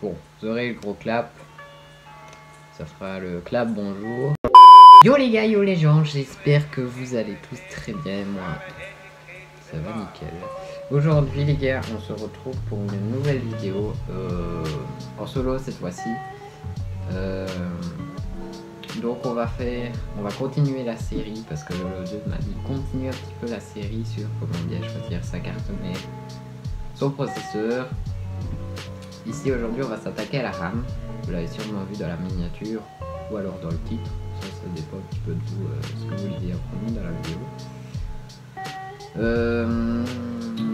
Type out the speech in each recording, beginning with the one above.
Bon, vous aurez le gros clap. Ça fera le clap bonjour. Yo les gars, yo les gens, j'espère que vous allez tous très bien. Moi, ça va nickel. Aujourd'hui les gars, on se retrouve pour une nouvelle vidéo en solo cette fois-ci. Donc on va continuer la série parce que le jeu m'a dit continue un petit peu la série sur comment bien choisir sa carte mère, son processeur. Ici aujourd'hui on va s'attaquer à la RAM. Vous l'avez sûrement vu dans la miniature ou alors dans le titre. Ça dépend un petit peu de vous, ce que vous lisez en premier dans la vidéo.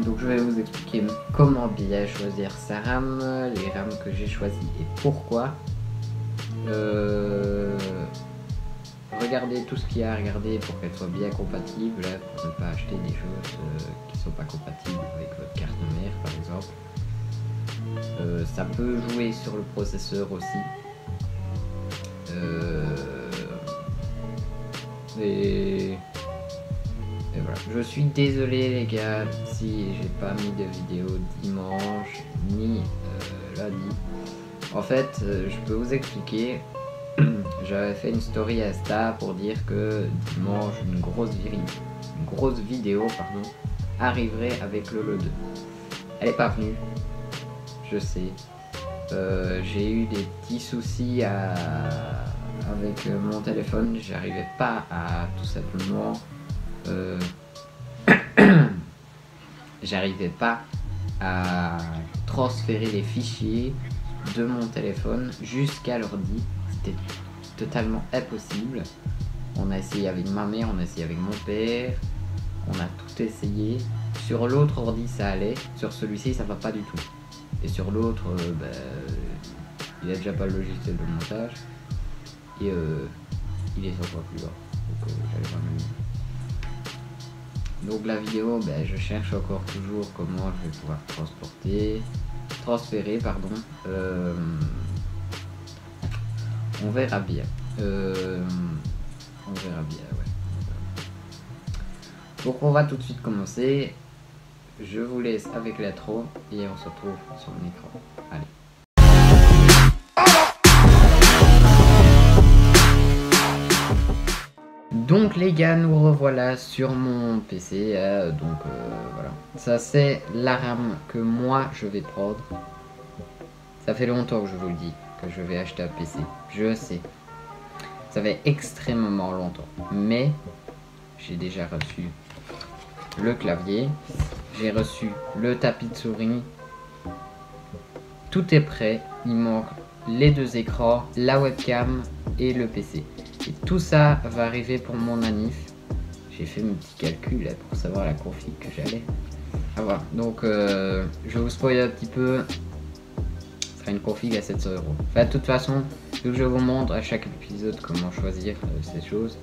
Donc je vais vous expliquer comment bien choisir sa RAM, les RAM que j'ai choisies et pourquoi. Regardez tout ce qu'il y a à regarder pour qu'elle soit bien compatible, pour ne pas acheter des choses qui ne sont pas compatibles avec votre carte mère par exemple. Ça peut jouer sur le processeur aussi. Et voilà. Je suis désolé les gars si j'ai pas mis de vidéo dimanche ni lundi. En fait, je peux vous expliquer. J'avais fait une story Insta pour dire que dimanche une grosse vidéo arriverait avec le 2. Elle est pas venue. Je sais. J'ai eu des petits soucis avec mon téléphone. J'arrivais pas à tout simplement. J'arrivais pas à transférer les fichiers de mon téléphone jusqu'à l'ordi. C'était totalement impossible. On a essayé avec ma mère, on a essayé avec mon père, on a tout essayé. Sur l'autre ordi ça allait, sur celui-ci ça va pas du tout. Et sur l'autre, il a déjà pas le logiciel de montage et il est 100 fois plus bas. Donc la vidéo, je cherche encore toujours comment je vais pouvoir transférer. On verra bien. Ouais. Donc on va tout de suite commencer. Je vous laisse avec l'intro et on se retrouve sur l'écran. Allez. Donc les gars, nous revoilà sur mon PC. Voilà. Ça c'est la RAM que moi je vais prendre. Ça fait longtemps que je vous le dis que je vais acheter un PC. Je sais. Ça fait extrêmement longtemps. Mais j'ai déjà reçu le clavier. J'ai reçu le tapis de souris. Tout est prêt. Il manque les deux écrans, la webcam et le PC. Et tout ça va arriver pour mon Anif. J'ai fait mes petits calculs là, pour savoir la config que j'allais avoir. Donc je vais vous spoiler un petit peu. Ce sera une config à 700 €. Enfin, de toute façon, vu que je vous montre à chaque épisode comment choisir ces choses,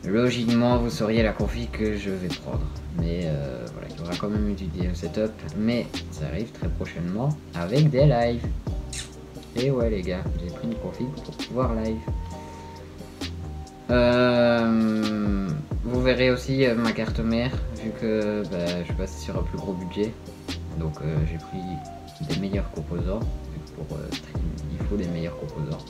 logiquement vous sauriez la config que je vais prendre. Mais voilà, il y aura quand même une vidéo setup. Mais ça arrive très prochainement avec des lives. Et ouais les gars, j'ai pris une config pour pouvoir live. Vous verrez aussi ma carte mère, vu que je suis passé sur un plus gros budget. Donc j'ai pris des meilleurs composants. Pour stream, il faut des meilleurs composants.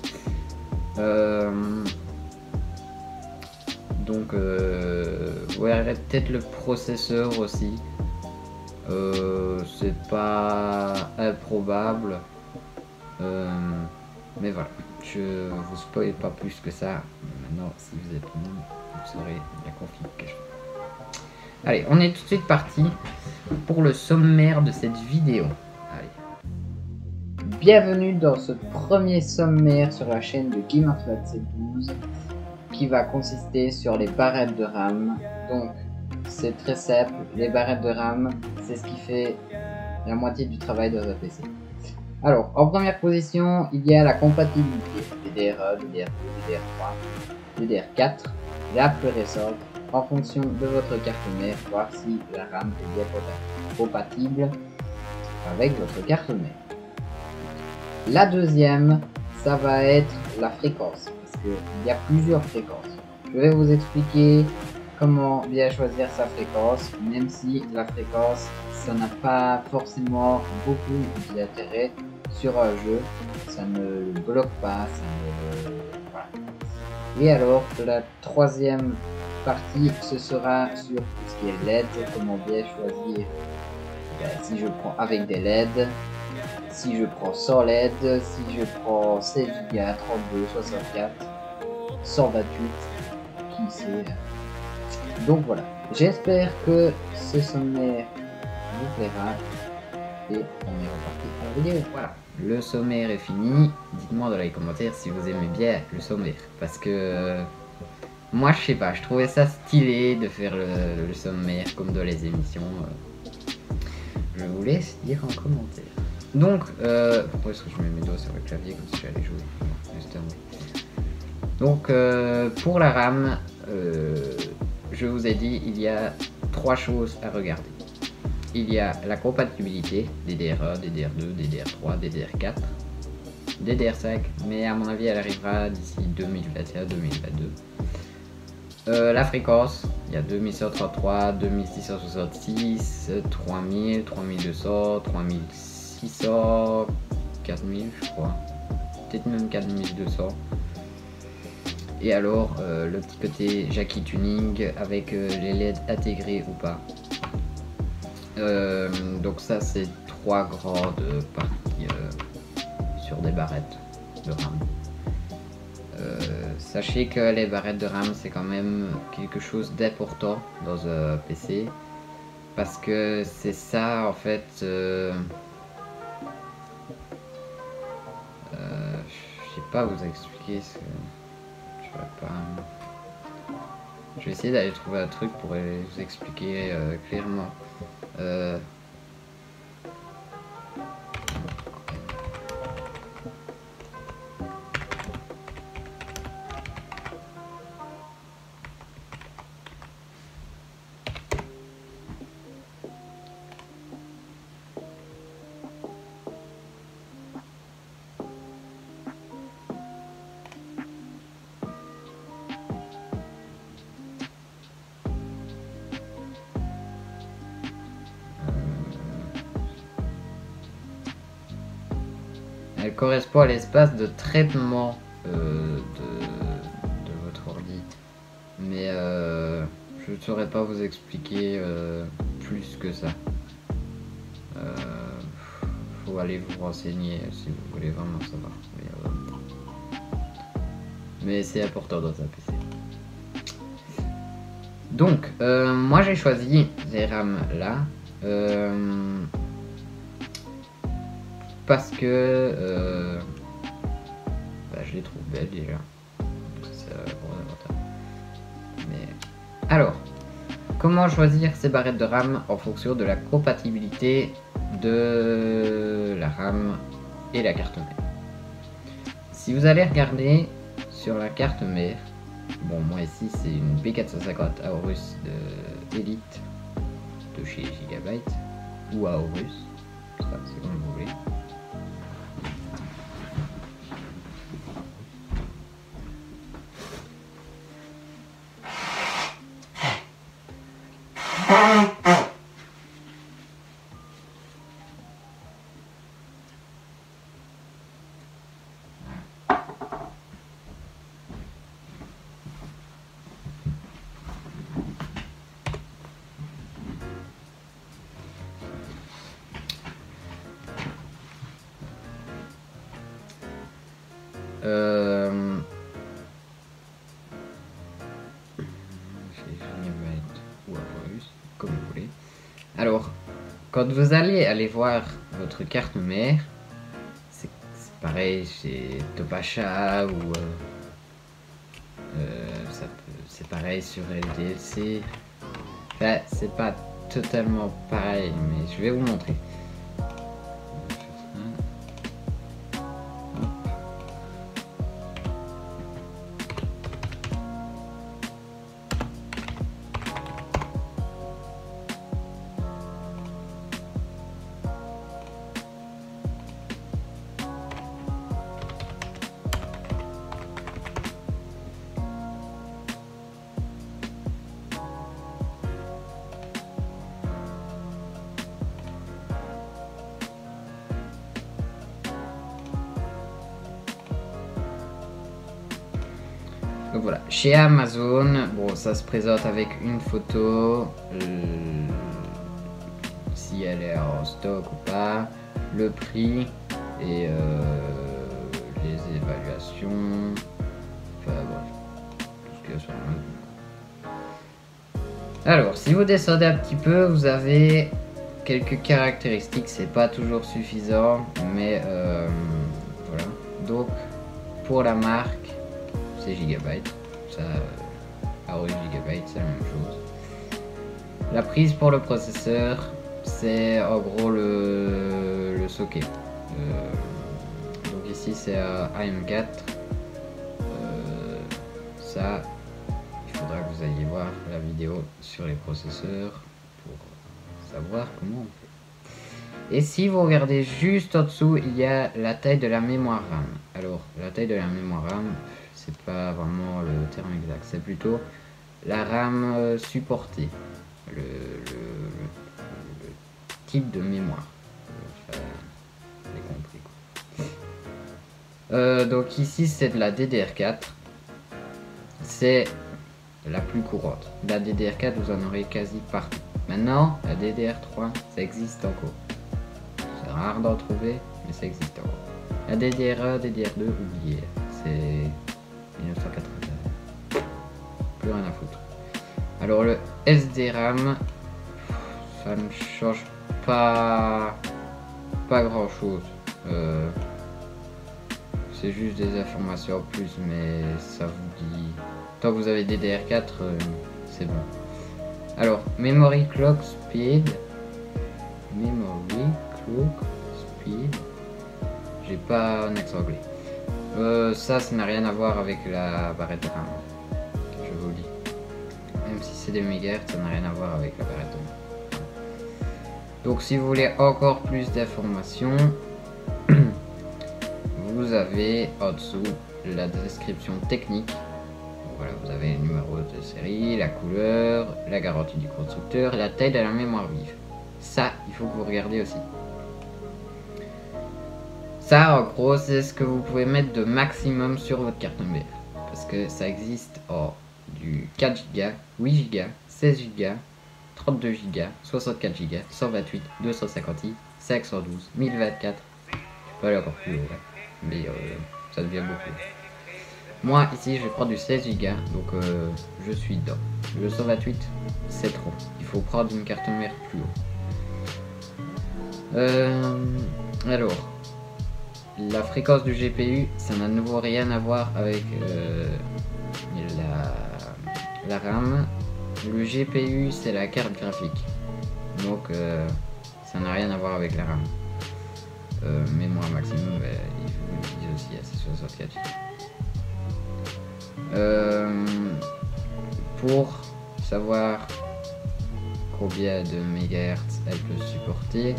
Donc vous verrez peut-être le processeur aussi. C'est pas improbable. Mais voilà, je vous spoil pas plus que ça. Maintenant, si vous êtes nul, vous saurez la config que je fais. Allez, on est tout de suite parti pour le sommaire de cette vidéo. Allez. Bienvenue dans ce premier sommaire sur la chaîne de GameRFC12 qui va consister sur les barrettes de RAM. Donc, c'est très simple, les barrettes de RAM, c'est ce qui fait la moitié du travail dans un PC. Alors, en première position, il y a la compatibilité DDR1, DDR2, DDR3, DDR4, la plus récente, en fonction de votre carte mère, voir si la RAM est bien compatible avec votre carte mère. La deuxième, ça va être la fréquence, parce qu'il y a plusieurs fréquences. Je vais vous expliquer comment bien choisir sa fréquence, même si la fréquence, ça n'a pas forcément beaucoup d'intérêt sur un jeu, ça ne le bloque pas, ça ne... Voilà. Et alors, la troisième partie, ce sera sur tout ce qui est LED, comment bien choisir, si je prends avec des LED, si je prends sans LED, si je prends 16 Go, 32, 64, 128, qui sait. Donc voilà, j'espère que ce sommaire vous plaira et on est reparti pour la vidéo. Voilà, le sommaire est fini. Dites-moi dans les commentaires si vous aimez bien le sommaire, parce que moi je sais pas, je trouvais ça stylé de faire le sommaire comme dans les émissions. Je vous laisse dire en commentaire. Donc, pourquoi est-ce que je mets mes doigts sur le clavier comme si j'allais jouer? Donc, pour la RAM, je vous ai dit, il y a 3 choses à regarder. Il y a la compatibilité DDR1, DDR2, DDR3, DDR4, DDR5, mais à mon avis, elle arrivera d'ici 2021-2022. La fréquence, il y a 2133, 2666, 3000, 3200, 3600, 4000 je crois, peut-être même 4200. Et alors le petit côté Jackie Tuning avec les LED intégrés ou pas. Donc ça c'est 3 grandes parties sur des barrettes de RAM. Sachez que les barrettes de RAM c'est quand même quelque chose d'important dans un PC, parce que c'est ça en fait, je sais pas vous expliquer ce que je vais pas. Je vais essayer d'aller trouver un truc pour vous expliquer clairement. Elle correspond à l'espace de traitement de votre ordi. Mais je ne saurais pas vous expliquer plus que ça. Faut aller vous renseigner si vous voulez vraiment savoir. Mais c'est important dans un PC. Donc, moi j'ai choisi les RAM là. Parce que je les trouve belles déjà. C'est un gros avantage. Mais alors, comment choisir ces barrettes de RAM en fonction de la compatibilité de la RAM et la carte mère? Si vous allez regarder sur la carte mère, bon moi ici c'est une B450 Aorus de Elite de chez Gigabyte ou Aorus, ça c'est comme vous voulez. Comme vous voulez. Alors, quand vous allez aller voir votre carte mère, c'est pareil chez Topacha ou c'est pareil sur LDLC. Enfin, c'est pas totalement pareil, mais je vais vous montrer. Donc voilà, chez Amazon, bon, ça se présente avec une photo, si elle est en stock ou pas, le prix et les évaluations, enfin bref, tout ce qu'il y a sur le menu. Alors, si vous descendez un petit peu, vous avez quelques caractéristiques, c'est pas toujours suffisant, mais voilà. Donc, pour la marque, c'est Gigabyte, ça, AOS Gigabyte, c'est la même chose. La prise pour le processeur, c'est en gros le socket. Donc ici c'est AM4. Ça, il faudra que vous ayez voir la vidéo sur les processeurs pour savoir comment on fait. Et si vous regardez juste en dessous, il y a la taille de la mémoire RAM. Alors, la taille de la mémoire RAM, c'est pas vraiment le terme exact, c'est plutôt la RAM supportée, le type de mémoire. J'ai compris quoi. Donc ici c'est de la DDR4, c'est la plus courante. La DDR4 vous en aurez quasi partout. Maintenant la DDR3 ça existe encore. C'est rare d'en trouver, mais ça existe encore. La DDR1, DDR2, oubliez, c'est 1980. Plus rien à foutre. Alors le SDRAM, ça ne change pas grand chose. C'est juste des informations en plus, mais ça vous dit. Tant que vous avez DDR4, c'est bon. Alors, Memory Clock Speed. Memory Clock Speed. J'ai pas un accent anglais. Ça n'a rien à voir avec la barrette RAM. Je vous le dis. Même si c'est des mégahertz, ça n'a rien à voir avec la barrette RAM. Donc si vous voulez encore plus d'informations, vous avez en dessous la description technique. Donc voilà, vous avez le numéro de série, la couleur, la garantie du constructeur, la taille de la mémoire vive. Ça, il faut que vous regardiez aussi. Ça, en gros, c'est ce que vous pouvez mettre de maximum sur votre carte mère. Parce que ça existe en du 4 Go, 8 Go, 16 Go, 32 Go, 64 Go, 128, 256, 512, 1024. Je peux aller encore plus haut, ouais. Mais ça devient beaucoup. Moi, ici, je vais prendre du 16 Go, donc je suis dedans. Le 128, c'est trop. Il faut prendre une carte mère plus haut. Alors, la fréquence du GPU, ça n'a de nouveau rien à voir avec la RAM. Le GPU, c'est la carte graphique. Donc, ça n'a rien à voir avec la RAM. Mémoire maximum, ils vous le disent aussi, c'est 64 Go. Pour savoir combien de mégahertz elle peut supporter,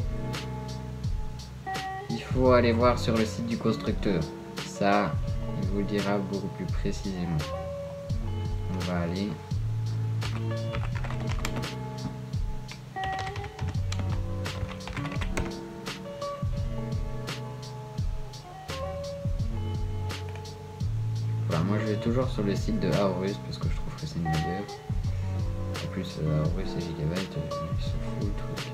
il faut aller voir sur le site du constructeur. Ça, il vous le dira beaucoup plus précisément. On va aller. Voilà, moi je vais toujours sur le site de Aorus parce que je trouve que c'est une meilleure. En plus, Aorus et Gigabyte, ils sont fous le truc.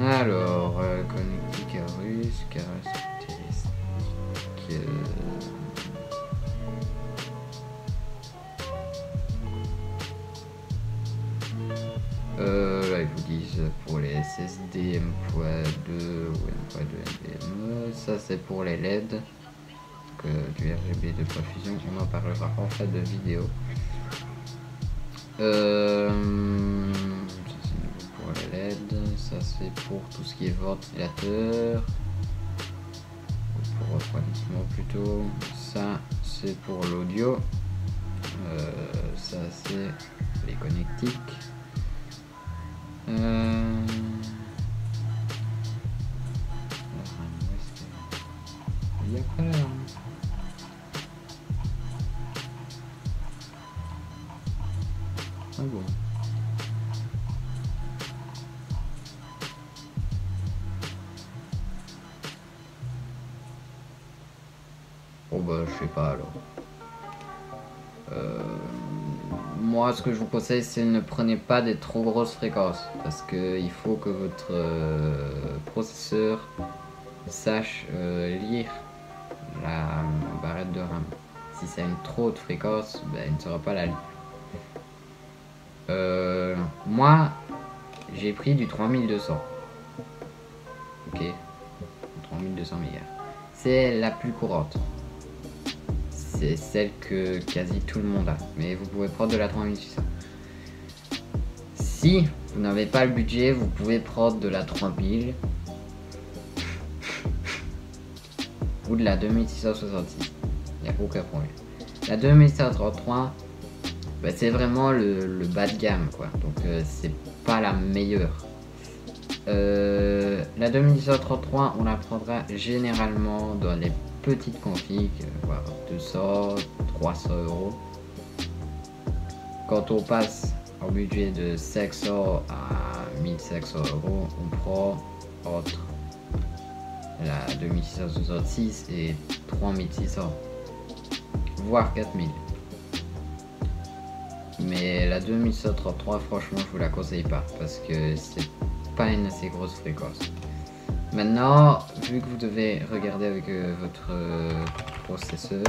Alors, connectique Aorus, caractéristique. Là, ils vous disent pour les SSD M.2 ou M.2 NVMe. Ça, c'est pour les LED. Du RGB de profusion. On en parlera en fin de vidéo. Ça, c'est nouveau pour les LED. Ça, c'est pour tout ce qui est ventilateur. Pour refroidissement plutôt. Ça, c'est pour l'audio. Ça, c'est les connectiques. Il y a pas là. Ah bon. Oh bah je sais pas alors. Moi ce que je vous conseille c'est ne prenez pas des trop grosses fréquences. Parce que il faut que votre processeur sache lire la barrette de RAM. Si ça a une trop haute fréquence, ben, il ne saura pas la lire. Moi j'ai pris du 3200. Ok, 3200 MHz. C'est la plus courante. C'est celle que quasi tout le monde a. Mais vous pouvez prendre de la 3600. Si vous n'avez pas le budget, vous pouvez prendre de la 3000 ou de la 2666. Il n'y a aucun problème. La 2133, bah, c'est vraiment le bas de gamme, quoi. Donc c'est pas la meilleure. La 2133, on la prendra généralement dans les petites configs, voire 200, 300 euros. Quand on passe au budget de 500 à 1500 euros, on prend entre la 2666 et 3600, voire 4000. Mais la 2133, franchement, je vous la conseille pas parce que c'est pas une assez grosse fréquence. Maintenant, vu que vous devez regarder avec votre processeur,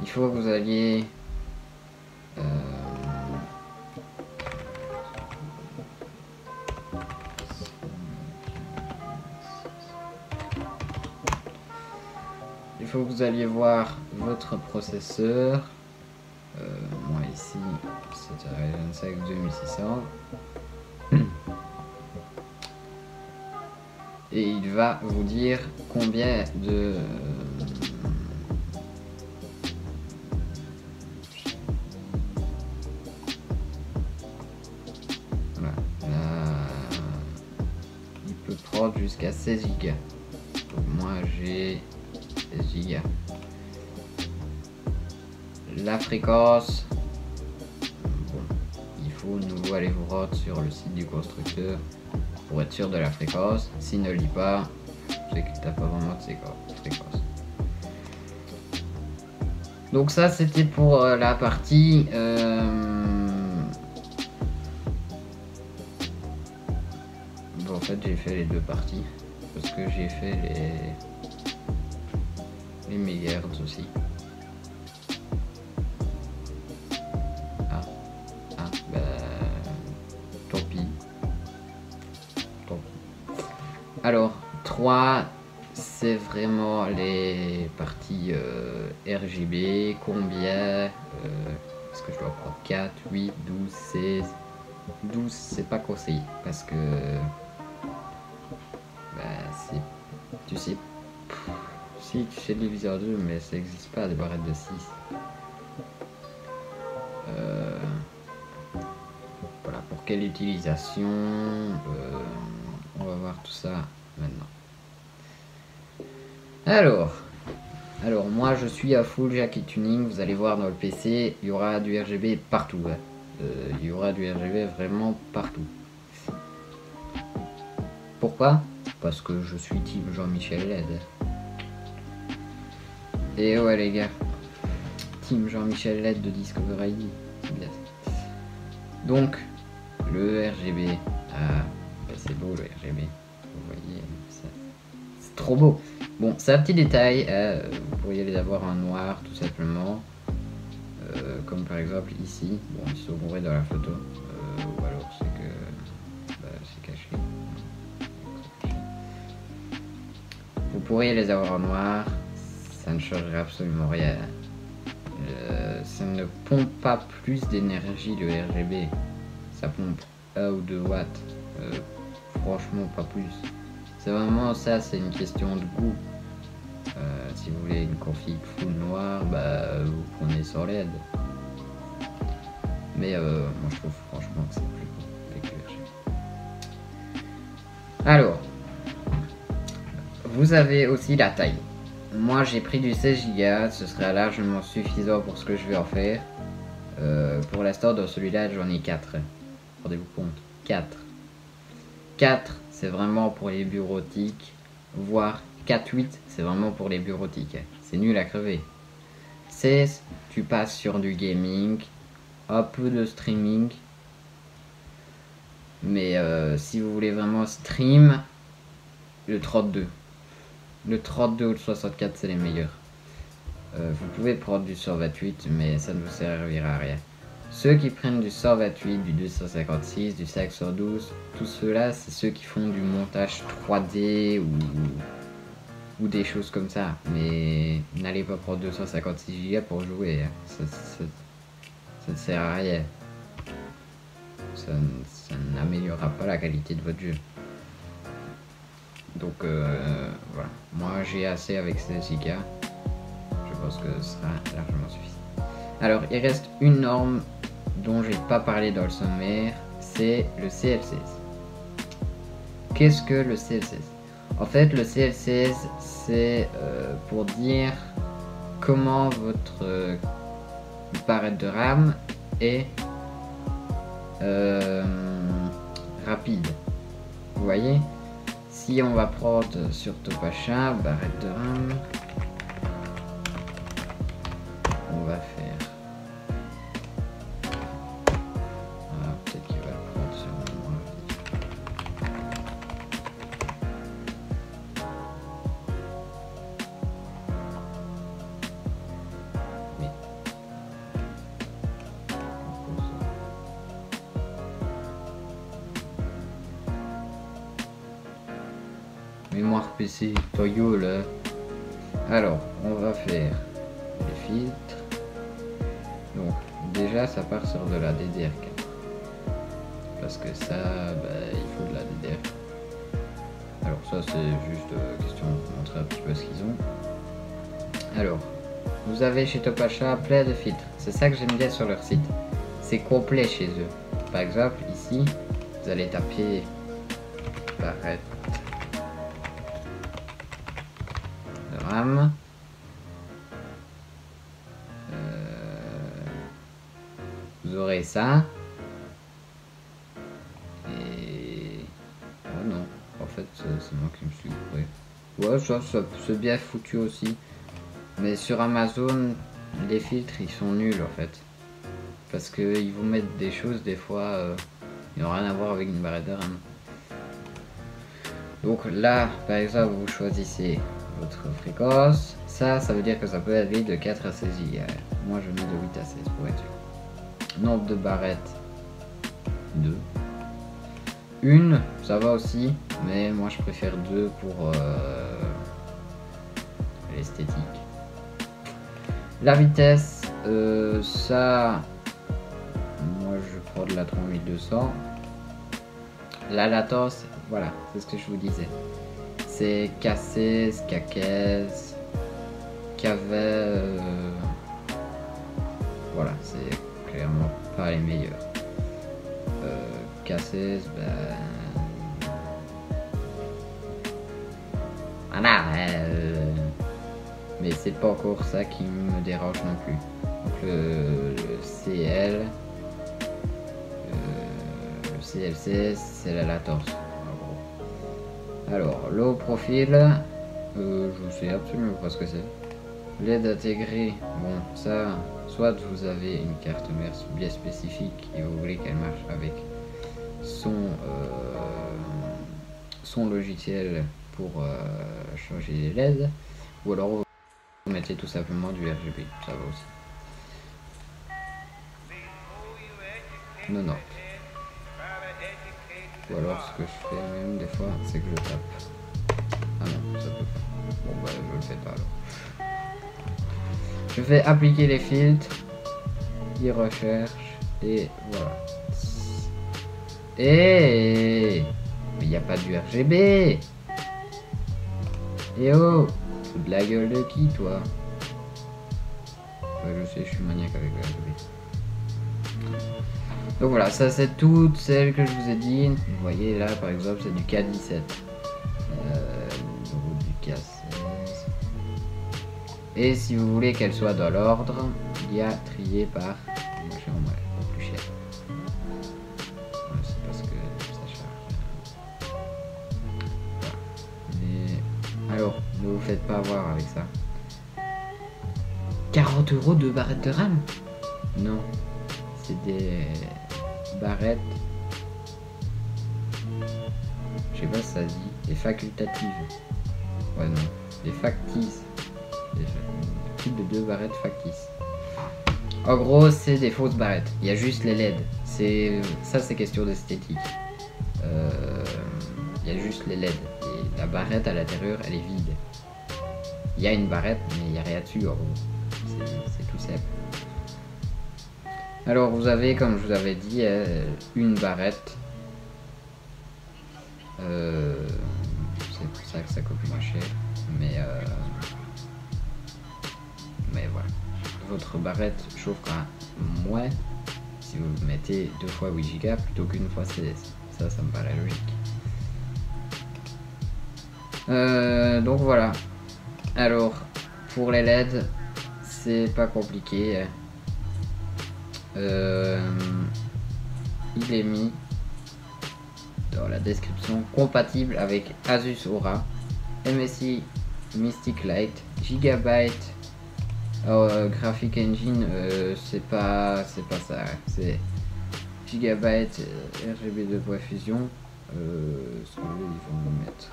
il faut que vous alliez voir votre processeur. Moi ici, c'est un Ryzen 5 2600. Et il va vous dire combien de voilà. Il peut prendre jusqu'à 16 Go. Donc moi j'ai 16 Go. La fréquence, bon, il faut nouveau aller vous rendre sur le site du constructeur pour être sûr de la fréquence. S'il ne lit pas, c'est que t'as pas vraiment de fréquence. Donc ça c'était pour la partie bon, en fait j'ai fait les deux parties parce que j'ai fait les mégahertz aussi. Alors, 3, c'est vraiment les parties RGB, combien, est-ce que je dois prendre 4, 8, 12, 16, 12, c'est pas conseillé, parce que, c'est, tu sais, si tu sais diviser en 2, mais ça n'existe pas des barrettes de 6. Voilà, pour quelle utilisation, on va voir tout ça maintenant. Alors moi je suis à full jack et tuning. Vous allez voir dans le PC, il y aura du RGB partout. Hein. Il y aura du RGB vraiment partout. Pourquoi? Parce que je suis team Jean-Michel LED. Et ouais les gars, team Jean-Michel LED de Discover ID. C'est bien. Donc le RGB, c'est beau le RGB. Vous voyez, c'est trop beau. Bon, c'est un petit détail, vous pourriez les avoir en noir tout simplement, comme par exemple ici. Bon, ils sont bourrés dans la photo, ou alors c'est que c'est caché. Vous pourriez les avoir en noir, ça ne changerait absolument rien. Ça ne pompe pas plus d'énergie le RGB, ça pompe 1 ou 2 watts, franchement pas plus. C'est vraiment ça, c'est une question de goût. Si vous voulez une config full noir, vous prenez sans LED. Mais moi je trouve franchement que c'est plus beau avec le RGB. Alors, vous avez aussi la taille. Moi j'ai pris du 16 Go, ce sera largement suffisant pour ce que je vais en faire. Pour l'instant dans celui-là j'en ai 4. Rendez-vous compte, 4. 4 c'est vraiment pour les bureautiques, voire 4-8 c'est vraiment pour les bureautiques. c'est nul à crever. 16, tu passes sur du gaming, un peu de streaming. Mais si vous voulez vraiment stream, le 32. Le 32 ou le 64, c'est les meilleurs. Vous pouvez prendre du 128, mais ça ne vous servira à rien. Ceux qui prennent du 128, du 256, du 512, tout ceux-là, c'est ceux qui font du montage 3D ou des choses comme ça. Mais n'allez pas prendre 256 Go pour jouer. Hein. Ça ne sert à rien. Ça n'améliorera pas la qualité de votre jeu. Donc voilà. Moi j'ai assez avec 16 Go. Je pense que ce sera largement suffisant. Alors il reste une norme dont j'ai pas parlé dans le sommaire, c'est le CL16. Qu'est-ce que le CL16? En fait, le CL16, c'est pour dire comment votre barrette de RAM est rapide. Vous voyez, si on va prendre sur Topacha, barrette de RAM, on va faire. Peut-être qu'il va le prendre sur moi. Mémoire PC, Toyo là. Alors, on va faire les filtres. Donc, déjà, ça part sur de la DDR4. Parce que ça, il faut de la DDR. Alors, ça, c'est juste question de vous montrer un petit peu ce qu'ils ont. Alors, vous avez chez Topacha plein de filtres. C'est ça que j'aime bien sur leur site. C'est complet chez eux. Par exemple, ici, vous allez taper barrette de RAM. Vous aurez ça. Et... oh non, en fait, c'est moi qui me suis coupé. Ouais, ça c'est bien foutu aussi. Mais sur Amazon, les filtres, ils sont nuls en fait. Parce qu'ils vous mettent des choses, des fois, ils n'ont rien à voir avec une barrette de RAM. Donc là, par exemple, vous choisissez votre fréquence. Ça veut dire que ça peut aller de 4 à 16 Go. Moi, je mets de 8 à 16 pour être sûr. Nombre de barrettes, 2. Une, ça va aussi, mais moi je préfère 2 pour l'esthétique. La vitesse, ça, moi je prends de la 3200. La latence, voilà, c'est ce que je vous disais. C'est K16, K15, K20. Voilà, c'est clairement pas les meilleurs. K16, voilà, mais c'est pas encore ça qui me dérange non plus. Donc le CL, le CL16, c'est la latence. Alors, low profil, je sais absolument pas ce que c'est. LED intégrée, bon, ça, soit vous avez une carte mère bien spécifique et vous voulez qu'elle marche avec son logiciel pour changer les LED, ou alors vous mettez tout simplement du RGB, ça va aussi. Non. Ou alors ce que je fais même des fois, c'est que je tape. Ah non, ça peut pas. Bon bah je le fais pas alors. Je vais appliquer les filtres, y recherche et voilà. Et mais il n'y a pas du RGB. Et oh, fous de la gueule de qui toi? Ouais, je sais, je suis maniaque avec le RGB. Donc voilà, ça c'est toutes celles que je vous ai dit. Vous voyez là par exemple c'est du K17, du K16. Et si vous voulez qu'elle soit dans l'ordre, il y a trié par plus cher. C'est parce que ça charge. Voilà. Mais alors, ne vous faites pas avoir avec ça. 40 € de barrettes de rame? Non. C'est des barrettes. Je sais pas si ça dit. Des facultatives. Ouais, non. Des factices. Des types de 2 barrettes factices. En gros, c'est des fausses barrettes. Il y a juste les LED. Ça, c'est question d'esthétique. Il y a juste les LED. Et la barrette à l'intérieur, elle est vide. Il y a une barrette, mais il n'y a rien dessus. En gros. C'est tout simple. Alors, vous avez, comme je vous avais dit, une barrette. C'est pour ça que ça coûte moins cher. Mais voilà. Votre barrette chauffera moins si vous mettez 2 fois 8 Go plutôt qu'une fois 16. Ça me paraît logique. Donc voilà. Alors, pour les LED, c'est pas compliqué. Il est mis dans la description compatible avec Asus Aura, MSI Mystic Light, Gigabyte. Graphic Engine, c'est pas ça. C'est Gigabyte RGB 2 voix fusion. Ce qu'on veut, ils vont me mettre.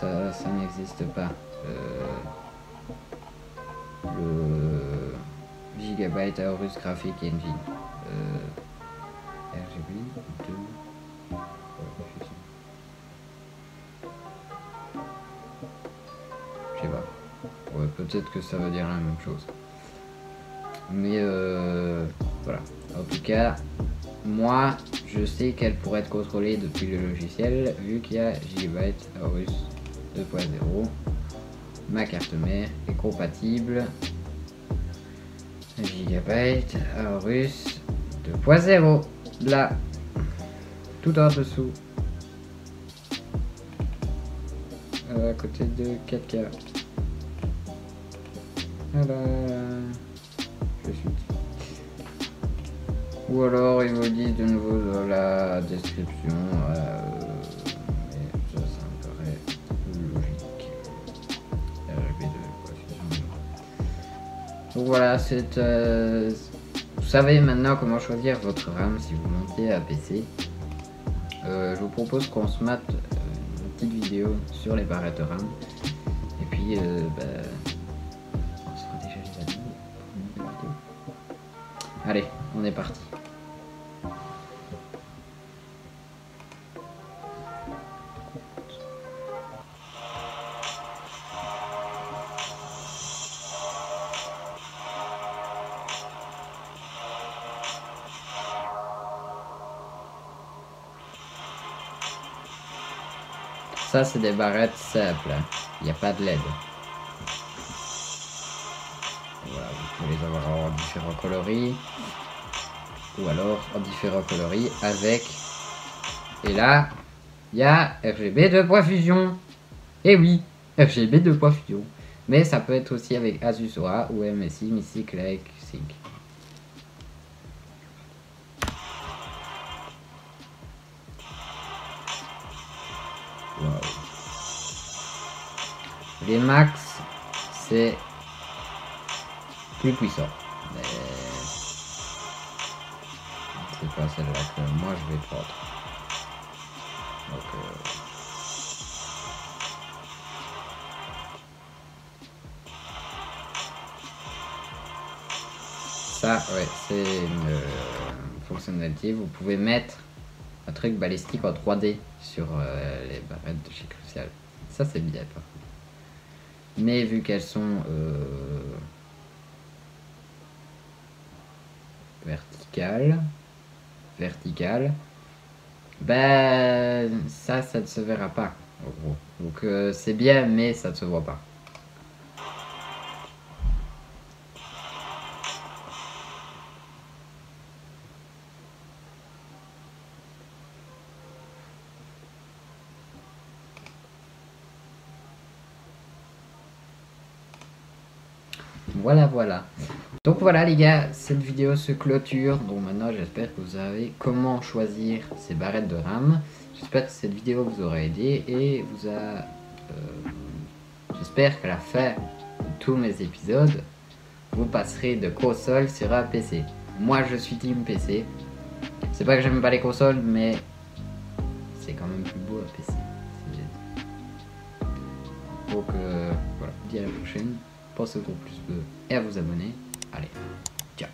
Voilà. Ça n'existe pas. Le Gigabyte Aorus Graphic Engine. RGB 2 voix fusion. Je sais pas. Ouais, peut-être que ça veut dire la même chose. Mais voilà. En tout cas, moi, je sais qu'elle pourrait être contrôlée depuis le logiciel, vu qu'il y a Gigabyte Aorus 2.0. Ma carte mère est compatible. Gigabyte Aorus 2.0. Là, tout en dessous. À côté de 4K. Voilà. Je suis. Ou alors ils vous disent de nouveau dans la description. Mais ça me paraît logique. RGB2. Donc voilà, c'est. Vous savez maintenant comment choisir votre RAM si vous montez à PC. Je vous propose qu'on se mate une petite vidéo sur les barrettes RAM. Et puis, on sera déjà les amis pour une nouvelle vidéo. Allez, on est parti. Ça, c'est des barrettes simples. Il n'y a pas de LED. Voilà, vous pouvez les avoir en différents coloris. Ou alors en différents coloris avec... Et là, il y a RGB 2.fusion. Et oui, RGB 2.fusion. Mais ça peut être aussi avec Asus Aura ou MSI Mystic Light Sync. Wow. Les max, c'est plus puissant. Mais c'est pas celle-là que moi je vais prendre. Donc, ça, ouais, c'est une fonctionnalité. Vous pouvez mettre un truc balistique en 3D sur les barrettes de chez Crucial. Ça, c'est bien. Par contre. Mais vu qu'elles sont verticales, ben ça ne se verra pas en gros. Donc c'est bien, mais ça ne se voit pas. Voilà. Donc voilà les gars, cette vidéo se clôture. Donc maintenant j'espère que vous savez comment choisir ces barrettes de RAM. J'espère que cette vidéo vous aura aidé et vous a j'espère qu'à la fin de tous mes épisodes, vous passerez de console sur un PC. Moi, je suis team PC. C'est pas que j'aime pas les consoles, mais c'est quand même plus beau un PC. Donc voilà, je vous dis à la prochaine. Pensez au gros pouce bleu et à vous abonner. Allez, ciao.